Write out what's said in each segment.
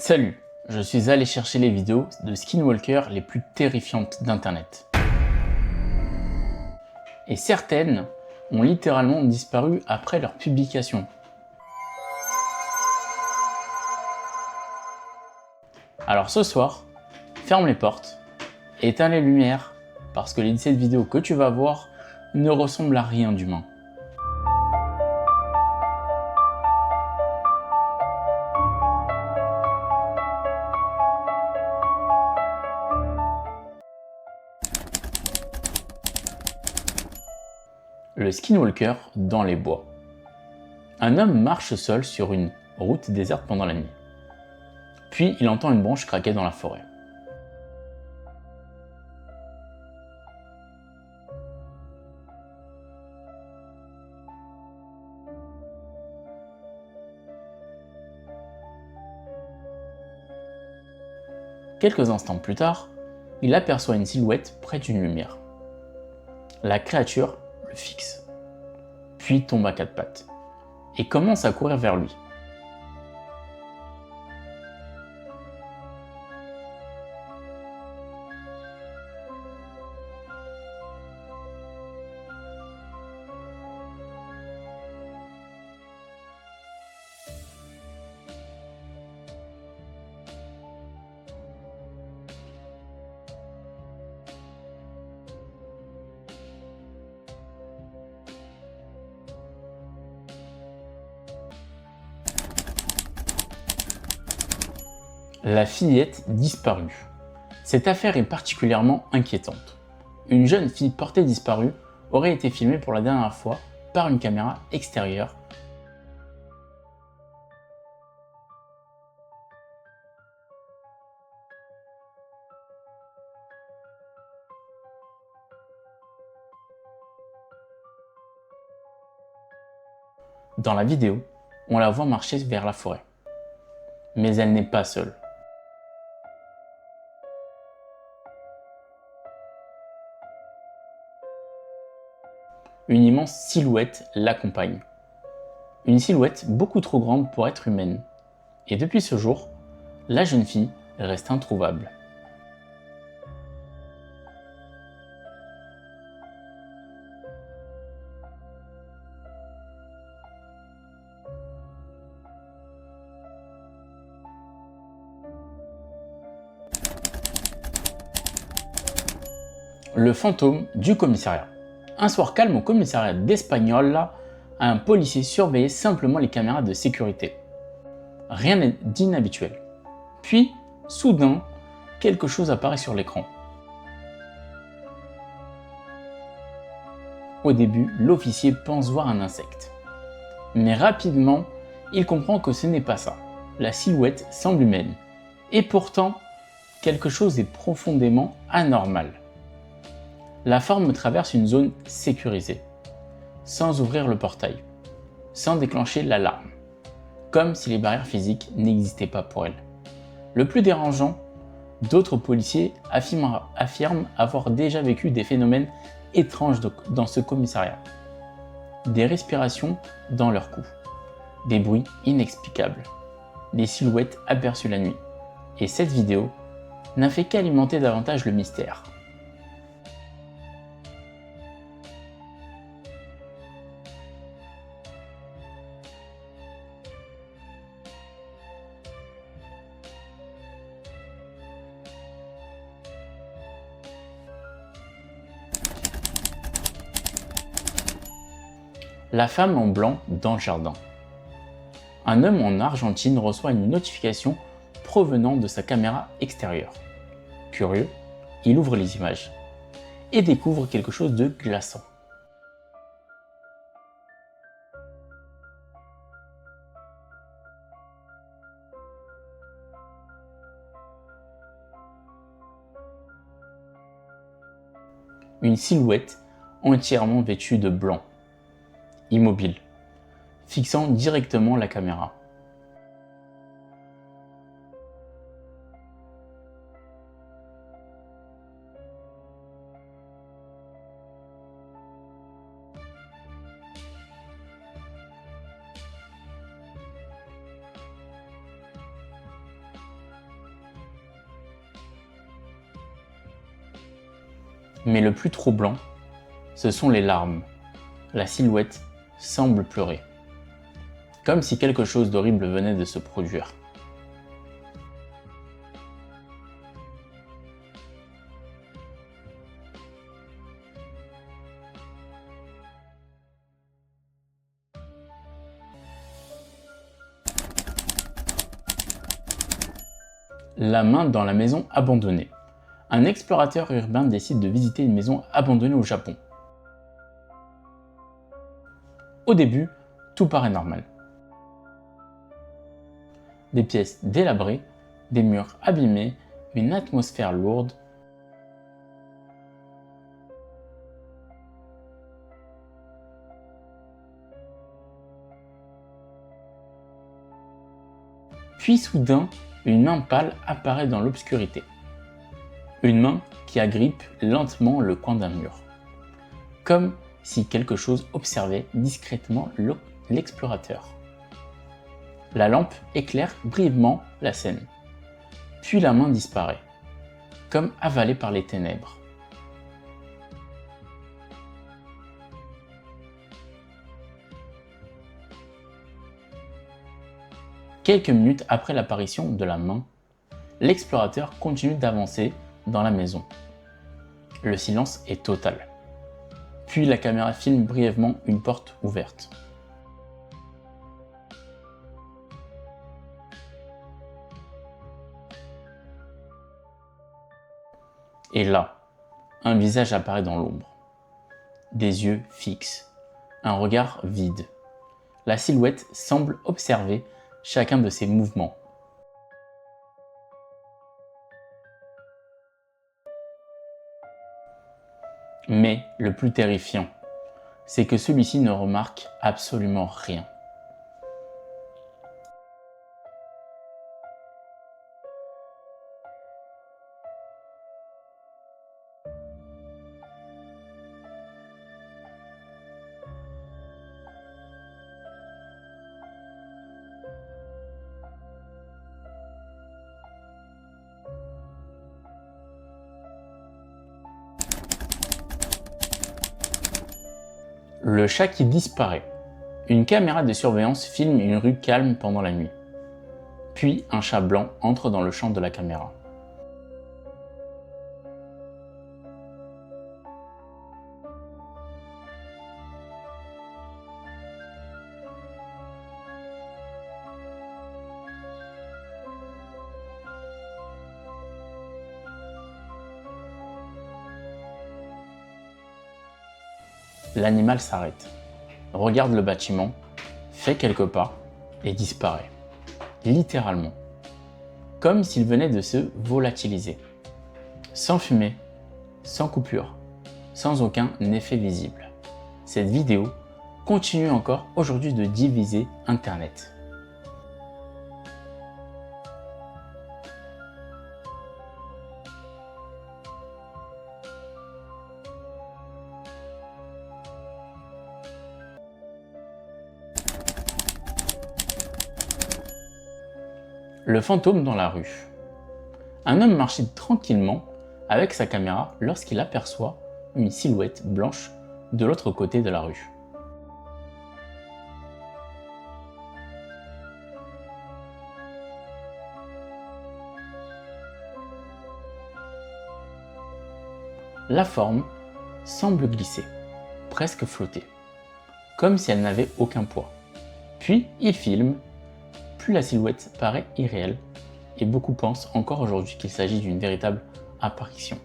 Salut, je suis allé chercher les vidéos de skinwalkers les plus terrifiantes d'internet. Et certaines ont littéralement disparu après leur publication. Alors ce soir, ferme les portes, éteins les lumières, parce que cette vidéo que tu vas voir ne ressemble à rien d'humain. Le skinwalker dans les bois. Un homme marche seul sur une route déserte pendant la nuit. Puis il entend une branche craquer dans la forêt. Quelques instants plus tard, il aperçoit une silhouette près d'une lumière. La créature le fixe, puis tombe à quatre pattes, et commence à courir vers lui. La fillette disparue. Cette affaire est particulièrement inquiétante. Une jeune fille portée disparue aurait été filmée pour la dernière fois par une caméra extérieure. Dans la vidéo, on la voit marcher vers la forêt. Mais elle n'est pas seule. Une immense silhouette l'accompagne. Une silhouette beaucoup trop grande pour être humaine. Et depuis ce jour, la jeune fille reste introuvable. Le fantôme du commissariat. Un soir calme au commissariat d'Espagnola, un policier surveillait simplement les caméras de sécurité. Rien d'inhabituel. Puis, soudain, quelque chose apparaît sur l'écran. Au début, l'officier pense voir un insecte. Mais rapidement, il comprend que ce n'est pas ça. La silhouette semble humaine. Et pourtant, quelque chose est profondément anormal. La forme traverse une zone sécurisée, sans ouvrir le portail, sans déclencher l'alarme, comme si les barrières physiques n'existaient pas pour elle. Le plus dérangeant, d'autres policiers affirment avoir déjà vécu des phénomènes étranges dans ce commissariat. Des respirations dans leur cou, des bruits inexplicables, des silhouettes aperçues la nuit. Et cette vidéo n'a fait qu'alimenter davantage le mystère. La femme en blanc dans le jardin. Un homme en Argentine reçoit une notification provenant de sa caméra extérieure. Curieux, il ouvre les images et découvre quelque chose de glaçant. Une silhouette entièrement vêtue de blanc, immobile, fixant directement la caméra. Mais le plus troublant, ce sont les larmes. La silhouette semble pleurer, comme si quelque chose d'horrible venait de se produire. La main dans la maison abandonnée. Un explorateur urbain décide de visiter une maison abandonnée au Japon. Au début, tout paraît normal. Des pièces délabrées, des murs abîmés, une atmosphère lourde. Puis soudain, une main pâle apparaît dans l'obscurité. Une main qui agrippe lentement le coin d'un mur. Comme si quelque chose observait discrètement l'explorateur. La lampe éclaire brièvement la scène. Puis la main disparaît, comme avalée par les ténèbres. Quelques minutes après l'apparition de la main, l'explorateur continue d'avancer dans la maison. Le silence est total. Puis la caméra filme brièvement une porte ouverte. Et là, un visage apparaît dans l'ombre. Des yeux fixes, un regard vide. La silhouette semble observer chacun de ses mouvements. Mais le plus terrifiant, c'est que celui-ci ne remarque absolument rien. Le chat qui disparaît. Une caméra de surveillance filme une rue calme pendant la nuit. Puis un chat blanc entre dans le champ de la caméra. L'animal s'arrête, regarde le bâtiment, fait quelques pas et disparaît. Littéralement. Comme s'il venait de se volatiliser. Sans fumée, sans coupure, sans aucun effet visible. Cette vidéo continue encore aujourd'hui de diviser Internet. Le fantôme dans la rue. Un homme marchait tranquillement avec sa caméra lorsqu'il aperçoit une silhouette blanche de l'autre côté de la rue. La forme semble glisser, presque flotter, comme si elle n'avait aucun poids. Puis il filme. Plus la silhouette paraît irréelle et beaucoup pensent encore aujourd'hui qu'il s'agit d'une véritable apparition.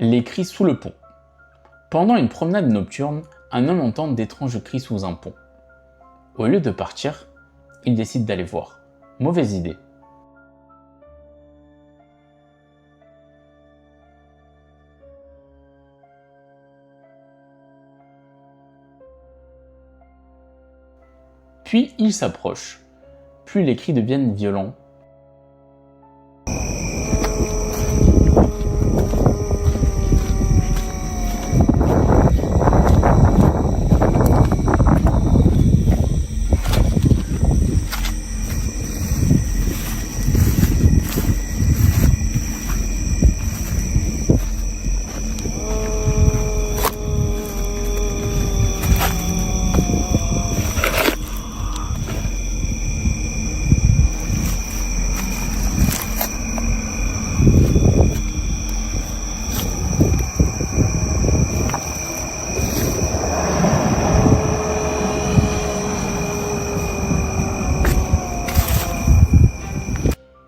Les cris sous le pont. Pendant une promenade nocturne, un homme entend d'étranges cris sous un pont. Au lieu de partir, il décide d'aller voir. Mauvaise idée. Puis il s'approche. Plus les cris deviennent violents,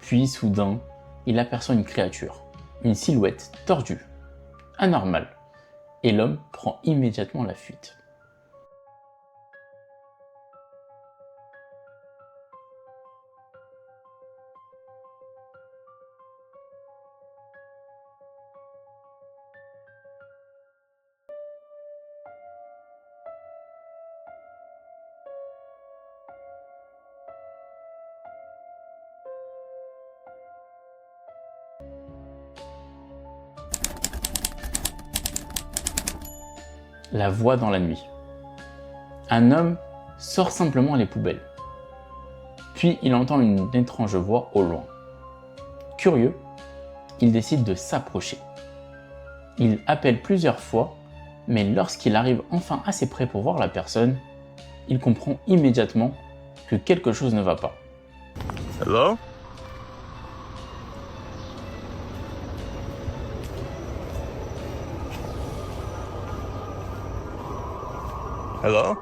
Puis soudain, il aperçoit une créature, une silhouette tordue, anormale, et l'homme prend immédiatement la fuite. La voix dans la nuit. Un homme sort simplement les poubelles. Puis il entend une étrange voix au loin. Curieux, il décide de s'approcher. Il appelle plusieurs fois, mais lorsqu'il arrive enfin assez près pour voir la personne, il comprend immédiatement que quelque chose ne va pas. Hello? Hello?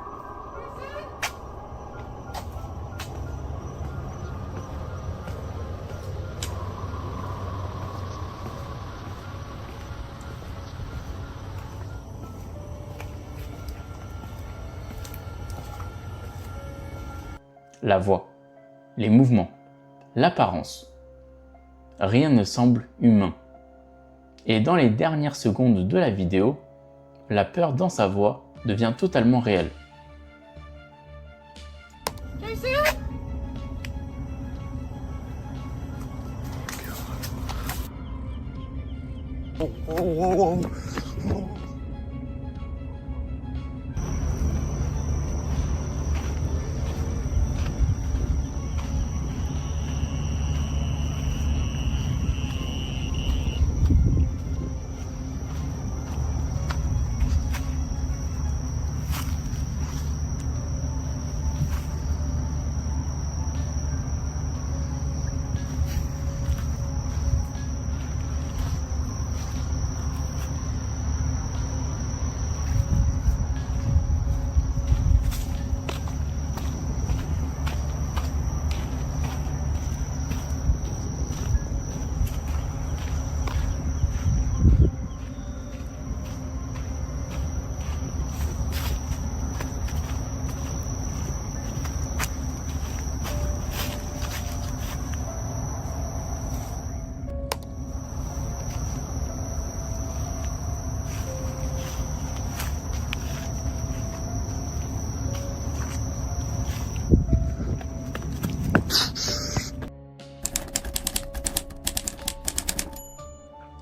La voix, les mouvements, l'apparence. Rien ne semble humain. Et dans les dernières secondes de la vidéo, la peur dans sa voix devient totalement réelle.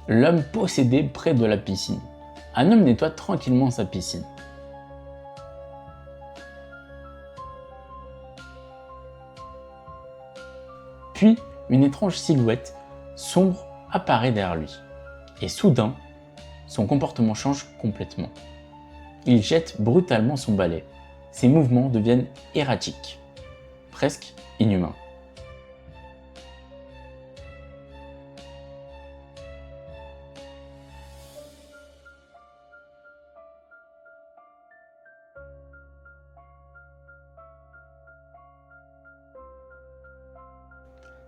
L'homme possédé près de la piscine. Un homme nettoie tranquillement sa piscine. Puis, une étrange silhouette sombre apparaît derrière lui. Et soudain, son comportement change complètement. Il jette brutalement son balai. Ses mouvements deviennent erratiques, presque inhumains.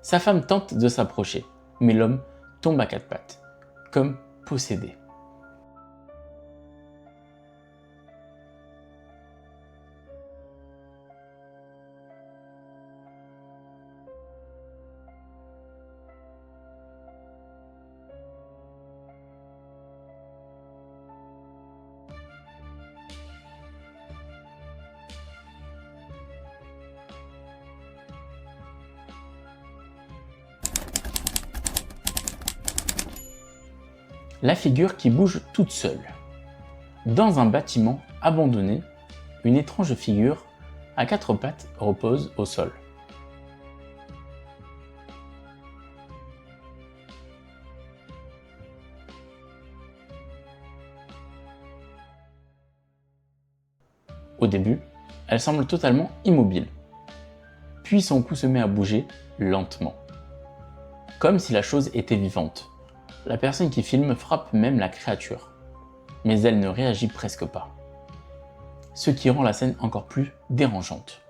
Sa femme tente de s'approcher, mais l'homme tombe à quatre pattes, comme possédé. La figure qui bouge toute seule. Dans un bâtiment abandonné, une étrange figure à quatre pattes repose au sol. Au début, elle semble totalement immobile. Puis son cou se met à bouger lentement, comme si la chose était vivante. La personne qui filme frappe même la créature, mais elle ne réagit presque pas, ce qui rend la scène encore plus dérangeante.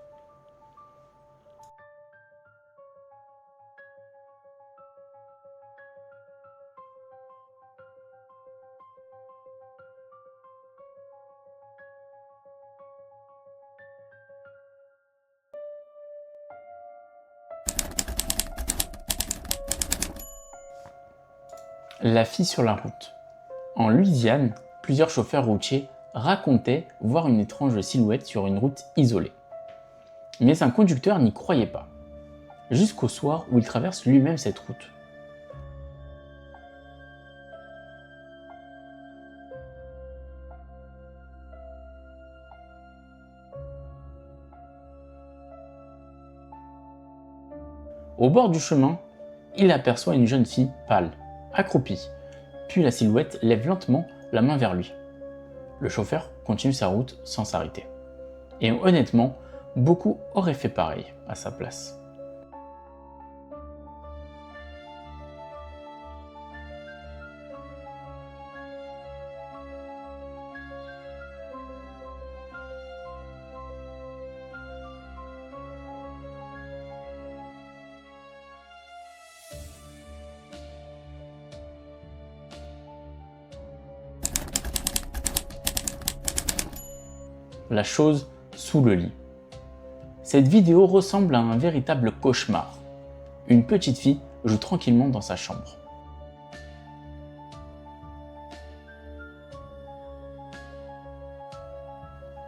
La fille sur la route. En Louisiane, plusieurs chauffeurs routiers racontaient voir une étrange silhouette sur une route isolée. Mais un conducteur n'y croyait pas, jusqu'au soir où il traverse lui-même cette route. Au bord du chemin, il aperçoit une jeune fille pâle, accroupie, puis la silhouette lève lentement la main vers lui. Le chauffeur continue sa route sans s'arrêter. Et honnêtement, beaucoup auraient fait pareil à sa place. La chose sous le lit. Cette vidéo ressemble à un véritable cauchemar. Une petite fille joue tranquillement dans sa chambre.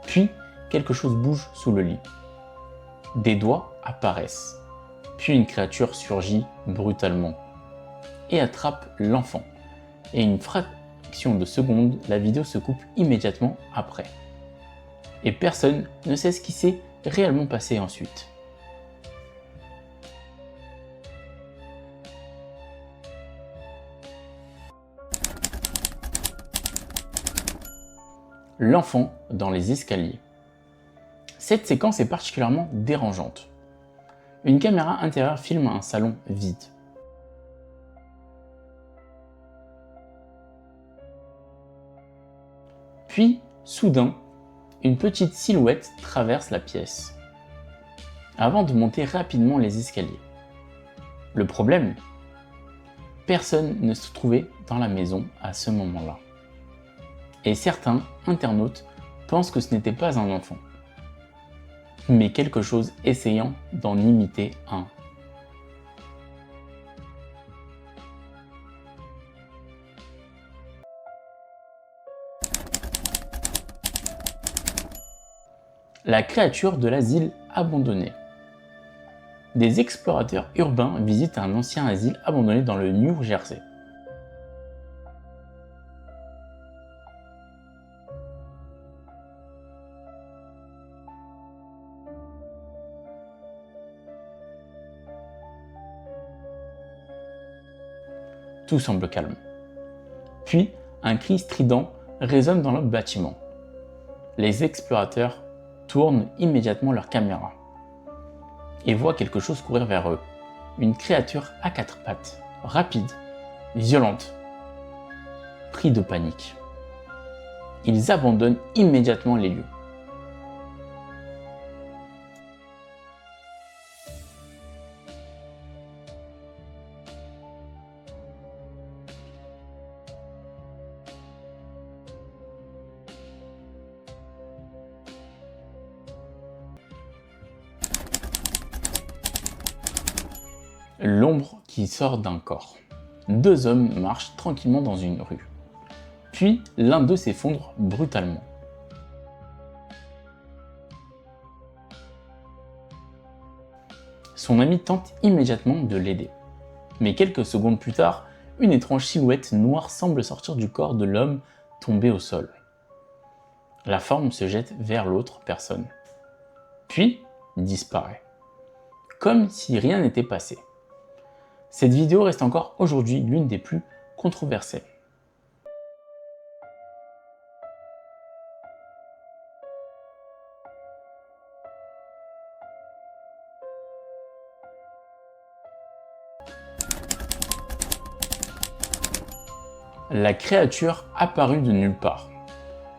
Puis, quelque chose bouge sous le lit. Des doigts apparaissent. Puis une créature surgit brutalement et attrape l'enfant. Et une fraction de seconde, la vidéo se coupe immédiatement après. Et personne ne sait ce qui s'est réellement passé ensuite. L'enfant dans les escaliers. Cette séquence est particulièrement dérangeante. Une caméra intérieure filme un salon vide. Puis, soudain, une petite silhouette traverse la pièce, avant de monter rapidement les escaliers. Le problème, personne ne se trouvait dans la maison à ce moment-là. Et certains internautes pensent que ce n'était pas un enfant, mais quelque chose essayant d'en imiter un. La créature de l'asile abandonné. Des explorateurs urbains visitent un ancien asile abandonné dans le New Jersey. Tout semble calme. Puis, un cri strident résonne dans le bâtiment. Les explorateurs tournent immédiatement leur caméra et voient quelque chose courir vers eux. Une créature à quatre pattes, rapide, violente. Pris de panique, ils abandonnent immédiatement les lieux. L'ombre qui sort d'un corps. Deux hommes marchent tranquillement dans une rue. Puis l'un d'eux s'effondre brutalement. Son ami tente immédiatement de l'aider. Mais quelques secondes plus tard, une étrange silhouette noire semble sortir du corps de l'homme tombé au sol. La forme se jette vers l'autre personne, puis disparaît, comme si rien n'était passé. Cette vidéo reste encore aujourd'hui l'une des plus controversées. La créature apparue de nulle part.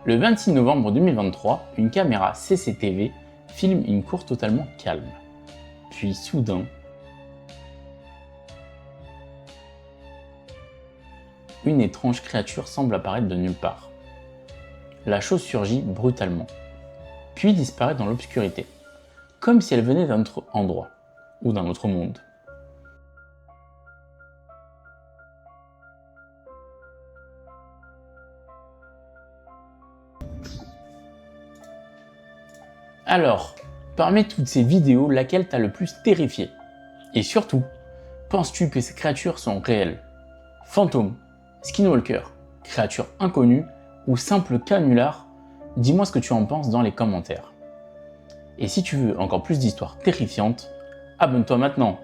Le 26 novembre 2023, une caméra CCTV filme une cour totalement calme. Puis soudain, une étrange créature semble apparaître de nulle part. La chose surgit brutalement, puis disparaît dans l'obscurité, comme si elle venait d'un autre endroit ou d'un autre monde. Alors, parmi toutes ces vidéos, laquelle t'a le plus terrifié? Et surtout, penses-tu que ces créatures sont réelles? Fantômes, skinwalkers, créatures inconnues ou simples canulars? Dis-moi ce que tu en penses dans les commentaires. Et si tu veux encore plus d'histoires terrifiantes, abonne-toi maintenant.